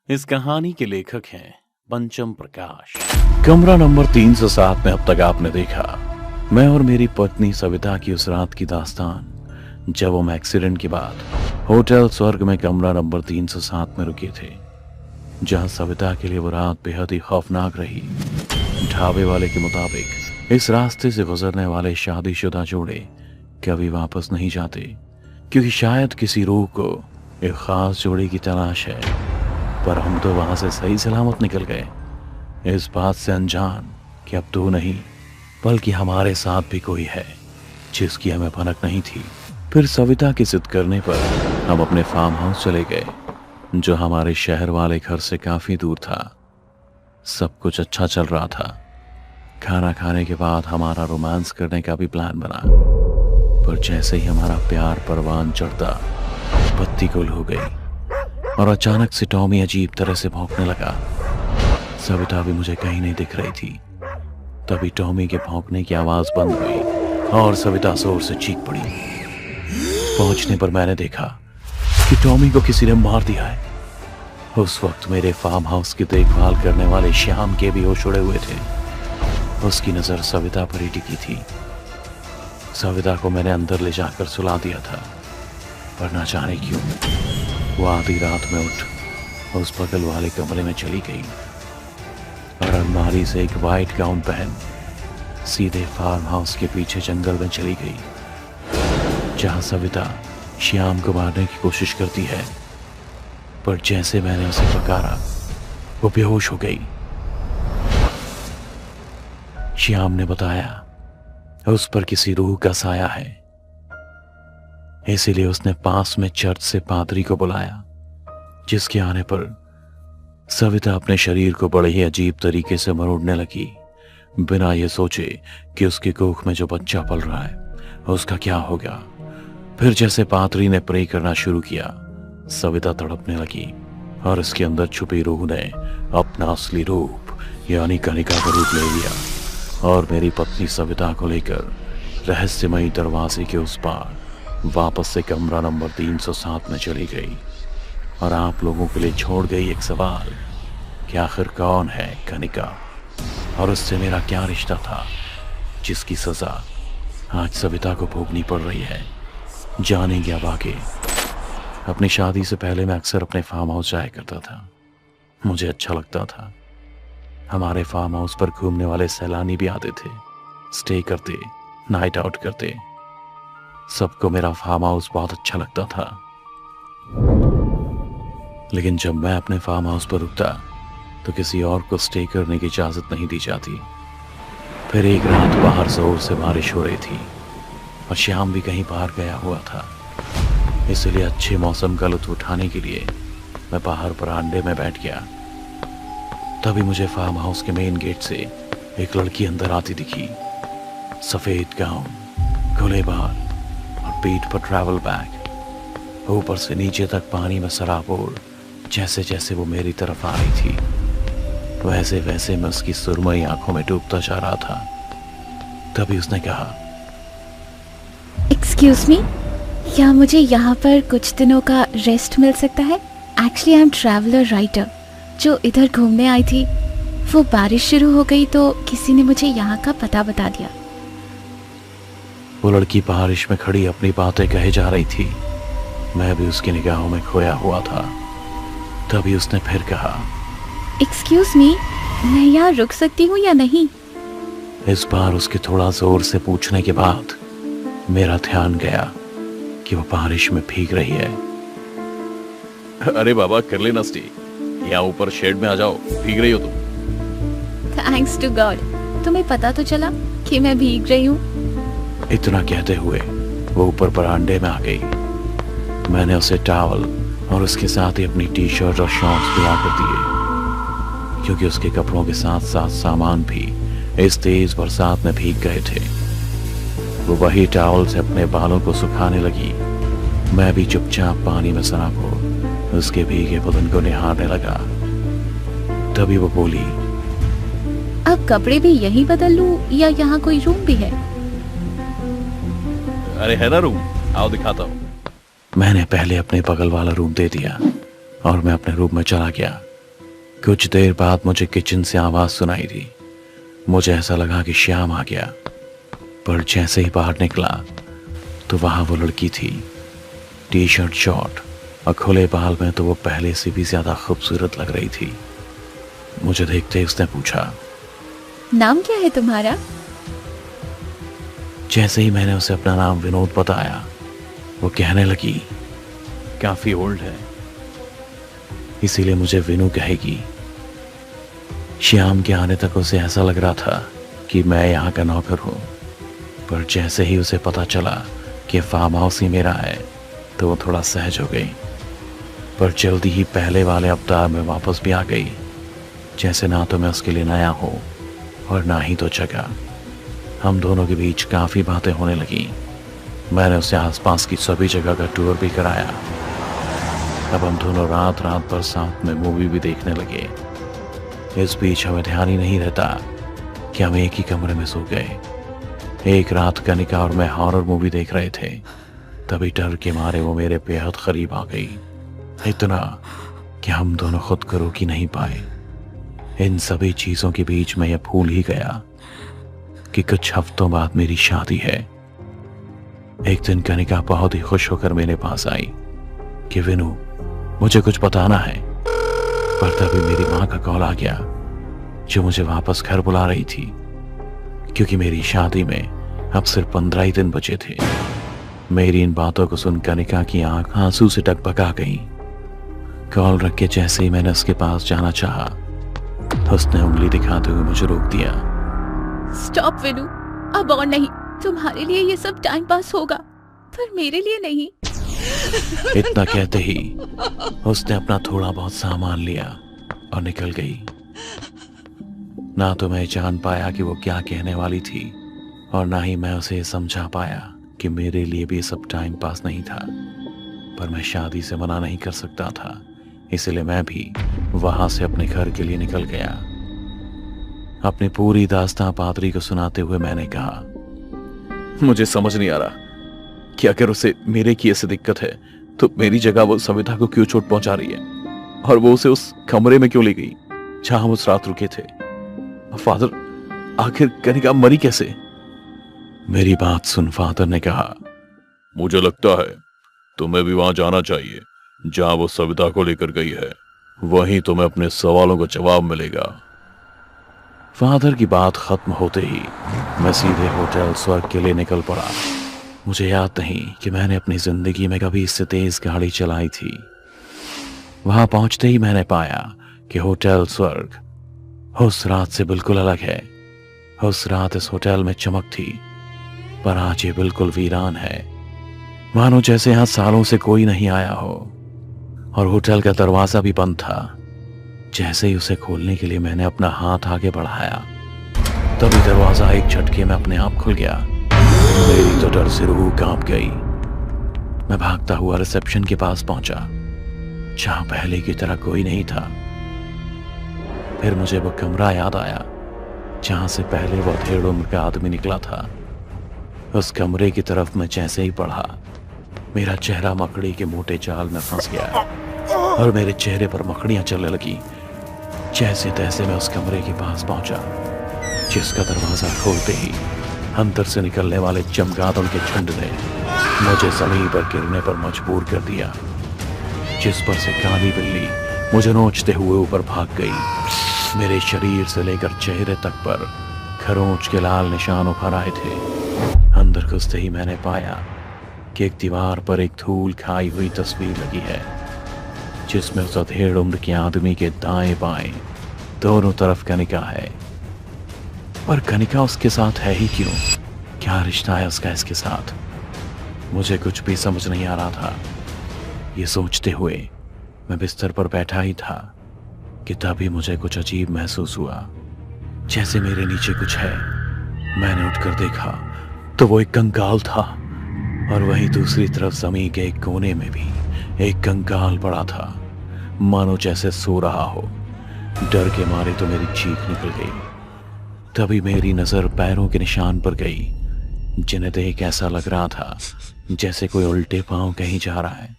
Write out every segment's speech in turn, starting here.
इस कहानी के लेखक हैं पंचम प्रकाश। कमरा नंबर 307 में अब तक आपने देखा मैं और मेरी पत्नी सविता की उस रात की दास्तान, जब हम एक्सीडेंट के बाद होटल स्वर्ग में कमरा नंबर 307 में रुके थे, जहां सविता के लिए वो रात बेहद ही खौफनाक रही। ढाबे वाले के मुताबिक इस रास्ते से गुजरने वाले शादीशुदा जोड़े कभी वापस नहीं जाते, क्योंकि शायद किसी रूह को एक खास जोड़ी की तलाश है। पर हम तो वहां से सही सलामत निकल गए, इस बात से अनजान कि अब तू नहीं बल्कि हमारे साथ भी कोई है जिसकी हमें भनक नहीं थी। फिर सविता की जिद करने पर हम अपने फार्म हाउस चले गए, जो हमारे शहर वाले घर से काफी दूर था। सब कुछ अच्छा चल रहा था। खाना खाने के बाद हमारा रोमांस करने का भी प्लान बना, पर जैसे ही हमारा प्यार परवान चढ़ता बत्ती गुल हो गई और अचानक से टॉमी अजीब तरह से भौंकने लगा। सविता भी मुझे कहीं नहीं दिख रही थी। तभी टॉमी के भौंकने की आवाज बंद हुई और सविता जोर से चीख पड़ी। पहुंचने पर मैंने देखा कि टॉमी को किसी ने मार दिया है। उस वक्त मेरे फार्म हाउस की देखभाल करने वाले श्याम के भी होश उड़े हुए थे। उसकी नजर सविता पर ही टिकी थी। सविता को मैंने अंदर ले जाकर सुला दिया था, पर ना जाने क्यों वो आधी रात में उठ उस बगल वाले कमरे में चली गई और अलमारी से एक वाइट गाउन पहन सीधे फार्म हाउस के पीछे जंगल में चली गई, जहां सविता श्याम को मारने की कोशिश करती है। पर जैसे मैंने उसे पुकारा वो बेहोश हो गई। श्याम ने बताया उस पर किसी रूह का साया है, इसीलिए उसने पास में चर्च से पादरी को बुलाया, जिसके आने पर सविता अपने शरीर को बड़े ही अजीब तरीके से मरोड़ने लगी, बिना ये सोचे कि उसकी कोख में जो बच्चा पल रहा है उसका क्या होगा। फिर जैसे पादरी ने प्रे करना शुरू किया, सविता तड़पने लगी और इसके अंदर छुपी रूह ने अपना असली रूप यानी कनिका का रूप ले लिया और मेरी पत्नी सविता को लेकर रहस्यमयी दरवाजे के उस पार वापस से कमरा नंबर 307 में चली गई और आप लोगों के लिए छोड़ गई एक सवाल कि आखिर कौन है कनिका और उससे मेरा क्या रिश्ता था, जिसकी सजा आज सविता को भोगनी पड़ रही है। जानेंगे अब आगे। अपनी शादी से पहले मैं अक्सर अपने फार्म हाउस जाया करता था। मुझे अच्छा लगता था। हमारे फार्म हाउस पर घूमने वाले सैलानी भी आते थे, स्टे करते, नाइट आउट करते। सबको मेरा फार्म हाउस बहुत अच्छा लगता था। लेकिन जब मैं अपने फार्म हाउस पर रुकता तो किसी और को स्टे करने की इजाजत नहीं दी जाती। फिर एक रात बाहर जोर से बारिश हो रही थी और श्याम भी कहीं बाहर गया हुआ था, इसलिए अच्छे मौसम का लुत्फ उठाने के लिए मैं बाहर बरामदे में बैठ गया। तभी मुझे फार्म हाउस के मेन गेट से एक लड़की अंदर आती दिखी। सफेद गाउन, खुले बाल और पीठ पर ट्रैवल बैग, ऊपर से नीचे तक पानी में सराबोर। जैसे जैसे वो मेरी तरफ आ रही थी वैसे वैसे मैं उसकी सुरमई आंखों में डूबता जा रहा था। तभी उसने कहा, एक्सक्यूज मी, क्या मुझे यहाँ पर कुछ दिनों का रेस्ट मिल सकता है? Actually I am traveller writer जो इधर घूमने आई थी। वो बारिश शुरू हो गई तो किसी ने मुझे यहाँ का पता बता दिया। वो लड़की बारिश में खड़ी अपनी बातें कहे जा रही थी। मैं भी उसकी निगाहों में खोया हुआ था। तभी उसने फिर कहा, एक्सक्यूज मी, मैं यहाँ रुक सकती हूँ या नहीं? इस बार उसके थोड़ा जोर से पूछने के बाद मेरा ध्यान गया कि वो बारिश में भीग रही है। अरे बाबा, कर लेना स्टे, यहाँ ऊपर शेड में आ जाओ, भीग रही हो तुम। थैंक्स टू गॉड, तुम्हें पता तो चला कि मैं भीग रही हूँ। इतना कहते हुए वो ऊपर बरामदे में आ गई। मैंने उसे टॉवल और उसके साथ ही अपनी टी शर्ट और शॉर्ट्स भी ला कर दिए, क्योंकि उसके कपड़ों के साथ साथ सामान भी इस तेज बरसात में भीग गए थे। वो वही टॉवल से अपने बालों को सुखाने लगी। मैं भी चुपचाप पानी में सराबोर उसके भीगे बदन को निहारने लगा। तभी वो बोली, अब कपड़े भी यही बदल लूं या यहाँ कोई रूम भी है? अरे है ना रूम, आओ दिखाता हूँ। मैंने पहले अपने बगल वाला रूम दे दिया और मैं अपने रूम में चला गया। कुछ देर बाद मुझे किचन से आवाज सुनाई दी। मुझे ऐसा लगा कि श्याम आ गया, पर जैसे ही बाहर निकला तो वहां वो लड़की थी, टी शर्ट शॉर्ट और खुले बाल में तो वो पहले से भी ज्यादा खूबसूरत लग रही थी। मुझे देखते ही उसने पूछा, नाम क्या है तुम्हारा? जैसे ही मैंने उसे अपना नाम विनोद बताया, वो कहने लगी, काफी ओल्ड है इसीलिए मुझे विनू कहेगी। श्याम के आने तक उसे ऐसा लग रहा था कि मैं यहाँ का नौकर हूँ, पर जैसे ही उसे पता चला कि फार्म हाउस ही मेरा है तो वो थोड़ा सहज हो गई। पर जल्दी ही पहले वाले अवतार में वापस भी आ गई, जैसे ना तो मैं उसके लिए नया हूँ और ना ही तो जगह। हम दोनों के बीच काफ़ी बातें होने लगी। मैंने उसे आसपास की सभी जगह का टूर भी कराया। अब हम दोनों रात रात भर साथ में मूवी भी देखने लगे। इस बीच हमें ध्यान ही नहीं रहता कि हम एक ही कमरे में सो गए। एक रात कनिका और मैं हॉरर मूवी देख रहे थे, तभी डर के मारे वो मेरे बेहद करीब आ गई, इतना कि हम दोनों खुद को रोक ही नहीं पाए। इन सभी चीजों के बीच में यह भूल ही गया कि कुछ हफ्तों बाद मेरी शादी है। एक दिन कनिका बहुत ही खुश होकर मेरे पास आई कि विनू, मुझे कुछ बताना है। पर तभी मेरी माँ का कॉल आ गया, जो मुझे वापस घर बुला रही थी, क्योंकि मेरी शादी में अब सिर्फ 15 ही दिन बचे थे। मेरी इन बातों को सुन कनिका की आंख आंसू से टकबका गई। कॉल रख के जैसे ही मैंने उसके पास जाना चाहा, उसने उंगली दिखाते हुए मुझे रोक दिया। स्टॉप विनू, अब और नहीं। तुम्हारे लिए ये सब टाइम पास होगा, पर मेरे लिए नहीं। इतना कहते ही उसने अपना थोड़ा बहुत सामान लिया और निकल गई। ना तो मैं जान पाया कि वो क्या कहने वाली थी, और ना ही मैं उसे समझा पाया कि मेरे लिए भी सब टाइम पास नहीं था। पर मैं शादी से मना नहीं कर सकता था, इसलिए मैं भी वहां से अपने घर के लिए निकल गया। अपनी पूरी दास्तां पादरी को सुनाते हुए मैंने कहा, मुझे समझ नहीं आ रहा कि अगर उसे मेरे की ऐसी दिक्कत है तो मेरी जगह वो सविता को क्यों चोट पहुंचा रही है, और वो उसे उस कमरे में क्यों ले गई जहां हम उस रात रुके थे। फादर, आखिर कनिका मरी कैसे? मेरी बात सुन फादर ने कहा, मुझे लगता है तुम्हें भी वहां जाना चाहिए जहां वो सविता को लेकर गई है। वहीं तुम्हें अपने सवालों का जवाब मिलेगा। फादर की बात खत्म होते ही मैं सीधे होटल स्वर्ग के लिए निकल पड़ा। मुझे याद नहीं कि मैंने अपनी जिंदगी में कभी इससे तेज गाड़ी चलाई थी। वहां पहुंचते ही मैंने पाया कि होटल स्वर्ग उस रात से बिल्कुल अलग है। उस रात इस होटल में चमक थी, पर आज ये बिल्कुल वीरान है, मानो जैसे यहां सालों से कोई नहीं आया हो। और होटल का दरवाजा भी बंद था। जैसे ही उसे खोलने के लिए मैंने अपना हाथ आगे बढ़ाया, तभी दरवाजा एक झटके में अपने आप खुल गया। मेरी तो डर से रूह कांप गई। मैं भागता हुआ रिसेप्शन के पास पहुंचा, जहां पहले की तरह कोई नहीं था। फिर मुझे वो कमरा याद आया जहां से पहले वो अधेड़ उम्र का आदमी निकला था। उस कमरे की तरफ मैं जैसे ही बढ़ा, मेरा चेहरा मकड़ी के मोटे जाल में फंस गया और मेरे चेहरे पर मकड़ियां चलने लगी। जैसे तैसे मैं उस कमरे के पास पहुंचा, जिसका दरवाजा खोलते ही अंदर से निकलने वाले चमगादड़ के झुंड ने मुझे जमीन पर गिरने पर मजबूर कर दिया, जिस पर से काली बिल्ली मुझे नोचते हुए ऊपर भाग गई। मेरे शरीर से लेकर चेहरे तक पर खरोंच के लाल निशान उभर आए थे। अंदर घुसते ही मैंने पाया कि एक दीवार पर एक धूल खाई हुई तस्वीर लगी है, जिसमें उस अधेड़ उम्र के आदमी के दाएं बाएं दोनों तरफ कनिका है। पर कनिका उसके साथ है ही क्यों? क्या रिश्ता है उसका इसके साथ? मुझे कुछ भी समझ नहीं आ रहा था। ये सोचते हुए मैं बिस्तर पर बैठा ही था कि तभी मुझे कुछ अजीब महसूस हुआ, जैसे मेरे नीचे कुछ है। मैंने उठकर देखा तो वो एक कंकाल था, और वहीं दूसरी तरफ जमीन के एक कोने में भी एक कंकाल पड़ा था, मानो जैसे सो रहा हो। डर के मारे तो मेरी चीख निकल गई। तभी मेरी नजर पैरों के निशान पर गई, जिन्हें देख ऐसा लग रहा था जैसे कोई उल्टे पांव कहीं जा रहा है।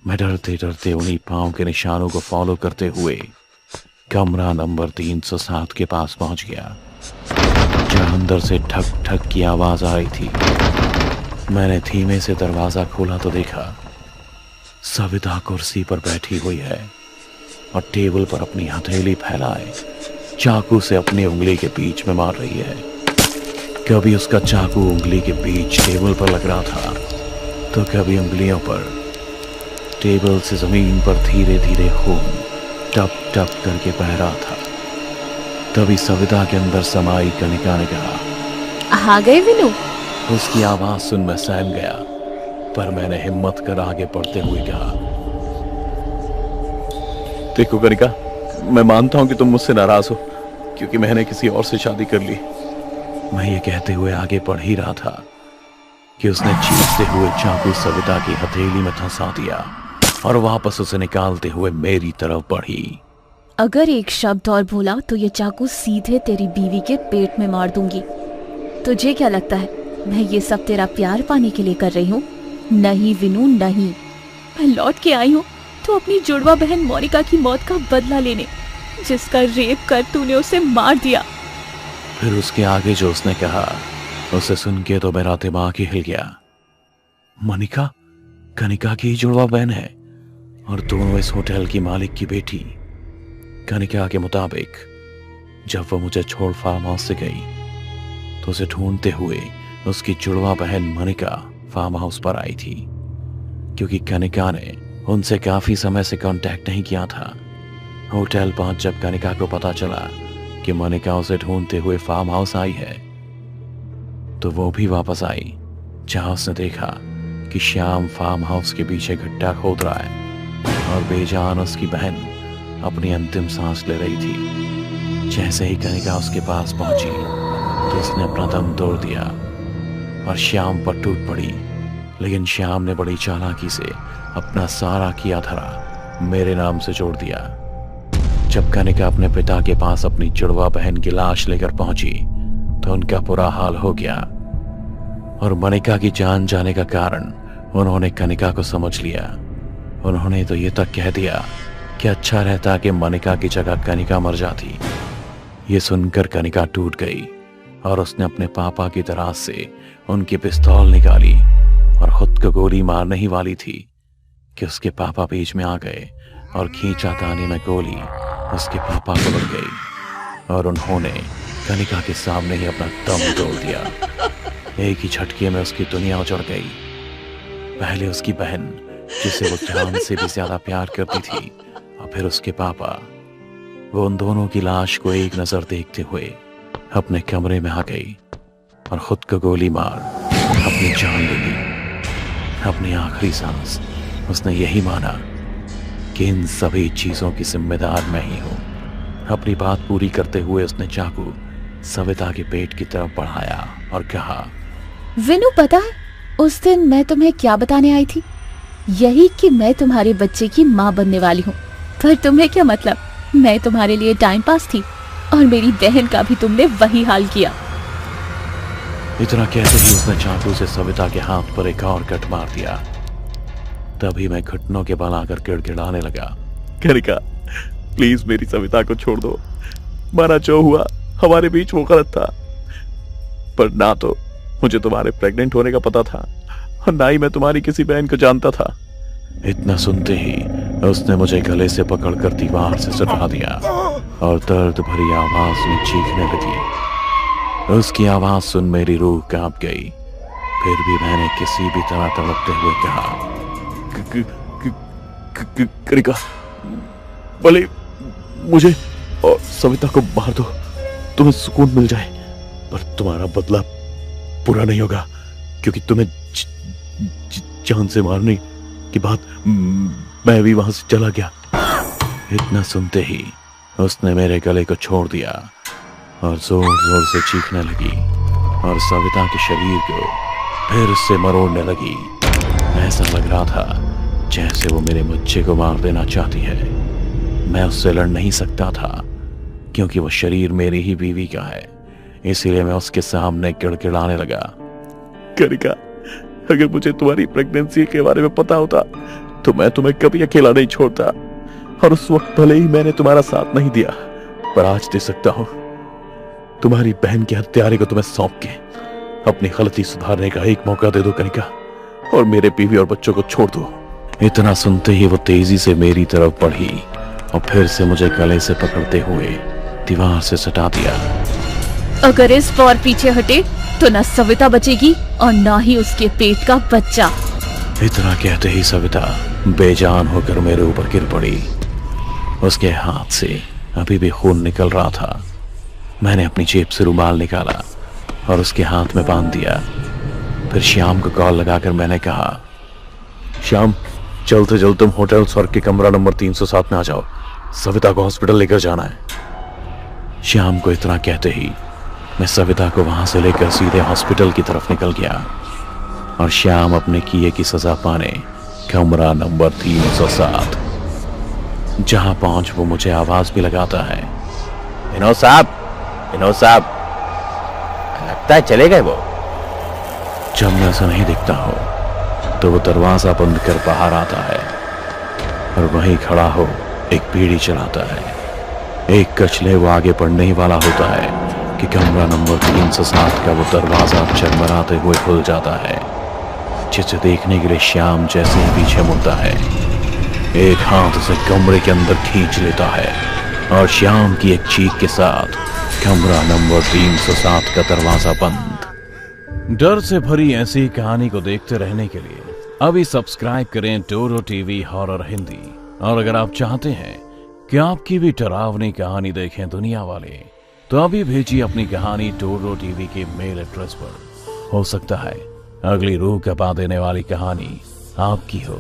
मैं डरते डरते उन्हीं पांव के निशानों को फॉलो करते हुए कमरा नंबर 307 के पास पहुंच गया, जहां अंदर से ठक ठक की आवाज आ रही थी। मैंने धीमे से दरवाजा खोला तो देखा सविता कुर्सी पर बैठी हुई है और टेबल पर अपनी हथेली फैलाए चाकू से अपनी उंगली के बीच में मार रही है। कभी उसका चाकू उंगली के बीच टेबल पर लग रहा था तो कभी उंगलियों पर। टेबल से जमीन पर धीरे धीरे खून टप टप करके बह रहा था। तभी सविता के अंदर समाई कनिका ने कहा, आ गए विनू? उसकी आवाज सुन मैं सहम गया, पर मैंने हिम्मत कर आगे बढ़ते हुए कहा, देखो कनिका, मैं मानता हूं कि तुम मुझसे नाराज हो क्योंकि मैंने किसी और से शादी कर ली। मैं ये कहते हुए आगे बढ़ ही रहा था कि उसने चीखते हुए चाकू सविता की हथेली में धंसा दिया और वापस उसे निकालते हुए मेरी तरफ बढ़ी। अगर एक शब्द और बोला तो ये चाकू सीधे तेरी बीवी के पेट में मार दूंगी। तुझे क्या लगता है मैं ये सब तेरा प्यार पाने के लिए कर रही हूँ? नहीं विनू, नहीं। मैं लौट के आई हूँ तो अपनी जुड़वा बहन मोनिका की मौत का बदला लेने, जिसका रेप कर तूने उसे मार दिया। फिर उसके आगे जो उसने कहा उसे सुन के तो मेरा दिमाग ही हिल गया। मोनिका कनिका की जुड़वा बहन है और दोनों इस होटल की मालिक की बेटी। कनिका के मुताबिक जब वो मुझे छोड़ फार्म हाउस से गई तो उसे ढूंढते हुए उसकी जुड़वा बहन मोनिका फार्म हाउस पर आई थी, क्योंकि कनिका ने उनसे काफी समय से कांटेक्ट नहीं किया था। होटल पहुंच जब कनिका को पता चला कि मोनिका उसे ढूंढते हुए फार्म हाउस आई है तो वो भी वापस आई, जहां उसने देखा कि श्याम फार्म हाउस के पीछे गड्ढा खोद रहा है और बेजान उसकी बहन अपनी अंतिम सांस ले रही थी। जैसे ही कनिका उसके पास पहुंची तो उसने अपना दम तोड़ दिया और श्याम पर टूट पड़ी, लेकिन श्याम ने बड़ी चालाकी से अपना सारा किया धरा मेरे नाम से जोड़ दिया। जब कनिका अपने पिता के पास अपनी जुड़वा बहन की लाश लेकर पहुंची तो उनका बुरा हाल हो गया और मोनिका की जान जाने का कारण उन्होंने कनिका को समझ लिया। उन्होंने तो ये तक कह दिया कि अच्छा रहता कि मोनिका की जगह कनिका मर जाती। ये सुनकर कनिका टूट गई और उसने अपने पापा की दराज से उनकी पिस्तौल निकाली और खुद को गोली मारने ही वाली थी कि उसके पापा बीच में आ गए और खींचा तानी में गोली उसके पापा को लग गई और उन्होंने कनिका के सामने ही अपना दम तोड़ दिया। एक ही झटके में उसकी दुनिया उजड़ गई। पहले उसकी बहन जिसे वो जान से भी ज्यादा प्यार करती थी और फिर उसके पापा। वो उन दोनों की लाश को एक नजर देखते हुए अपने कमरे में आ गई और खुद को गोली मार अपनी जान ले ली। अपनी आखिरी सांस उसने यही माना कि इन सभी चीजों की जिम्मेदार मैं ही हूं। अपनी बात पूरी करते हुए उसने चाकू सविता के पेट की तरफ बढ़ाया और कहा, विनू पता है उस दिन मैं तुम्हें क्या बताने आई थी? यही कि मैं तुम्हारे बच्चे की माँ बनने वाली हूँ। पर तुम्हें क्या मतलब, मैं तुम्हारे लिए टाइम पास थी और मेरी बहन का भी तुमने वही हाल किया। इतना कहते ही उसने चाकू से सविता के हाथ पर एक और कट मार दिया। तभी मैं घुटनों के बल आकर गिड़गिड़ाने लगा, कनिका प्लीज मेरी सविता को छोड़ दो। माना जो हुआ हमारे बीच वो गलत था, पर ना तो मुझे तुम्हारे प्रेग्नेंट होने का पता था और ना ही मैं तुम्हारी किसी बहन को जानता था। इतना सुनते ही उसने मुझे गले से पकड़कर दीवार से सटा दिया और दर्द भरी आवाज में चीखने लगी। उसकी आवाज सुन मेरी रूह कांप गई। फिर भी मैंने किसी भी तरह तड़पते हुए कहा, कनिका भले मुझे और सविता को मार दो, तुम्हें सुकून मिल जाए, पर तुम्हारा बदला पूरा नहीं होगा, क्योंकि तुम्हें जान से मारने के बाद मैं भी वहां से चला गया। इतना सुनते ही उसने मेरे गले को छोड़ दिया और जोर जोर से चीखने लगी और सविता के शरीर को फिर से मरोड़ने लगी। ऐसा लग रहा था जैसे वो मेरे बच्चे को मार देना चाहती है। मैं उससे लड़ नहीं सकता था क्योंकि वो शरीर मेरी ही बीवी का है, इसीलिए मैं उसके सामने गिड़गिड़ाने लगा, कनिका अगर मुझे तुम्हारी प्रेगनेंसी के बारे में पता होता तो मैं तुम्हें कभी अकेला नहीं छोड़ता। और उस वक्त भले ही मैंने तुम्हारा साथ नहीं दिया, पर आज दे सकता हूं। तुम्हारी बहन के हत्यारे को तुम्हें सौंप के अपनी गलती सुधारने का एक मौका दे दो कनिका, और मेरे बीवी और बच्चों को छोड़ दो। इतना सुनते ही वो तेजी से मेरी तरफ बढ़ी और फिर से मुझे गले से पकड़ते हुए दीवार से सटा दिया। अगर इस बार पीछे हटे तो न सविता बचेगी और न ही उसके पेट का बच्चा। इतना कहते ही सविता बेजान होकर मेरे ऊपर गिर पड़ी। उसके हाथ से अभी भी खून निकल रहा था। मैंने अपनी जेब से रुमाल निकाला और उसके हाथ में बांध दिया। फिर श्याम को कॉल लगाकर मैंने कहा, श्याम, चलते चलते तुम होटल स्वर्ग के कमरा नंबर 307 में आ जाओ, सविता को हॉस्पिटल लेकर जाना है। श्याम को इतना कहते ही मैं सविता को वहां से लेकर सीधे हॉस्पिटल की तरफ निकल गया और श्याम अपने किए की सजा पाने कमरा नंबर 307, जहां पहुंच वो मुझे आवाज भी लगाता है, विनोद साहब, विनोद साहब। लगता है चले गए वो। जब मैं ऐसा नहीं दिखता हो तो वो दरवाजा बंद कर बाहर आता है और वहीं खड़ा हो एक बीड़ी चलाता है। एक कचले वो आगे बढ़ने ही वाला होता है कि कमरा नंबर 307 का वो दरवाजा चरमराते हुए खुल जाता है, जिसे देखने के लिए श्याम जैसे ही पीछे मुड़ता है, एक हाथ उसे कमरे के अंदर खींच लेता है और श्याम की एक चीख के साथ कमरा नंबर 307 का दरवाजा बंद। डर से भरी ऐसी कहानी को देखते रहने के लिए अभी सब्सक्राइब करें टोरो टीवी हॉरर हिंदी। और अगर आप चाहते हैं कि आपकी भी डरावनी कहानी देखें दुनिया वाले, तो अभी भेजिए अपनी कहानी टोरो टीवी के मेल एड्रेस पर। हो सकता है अगली रूह कपा देने वाली कहानी आपकी हो।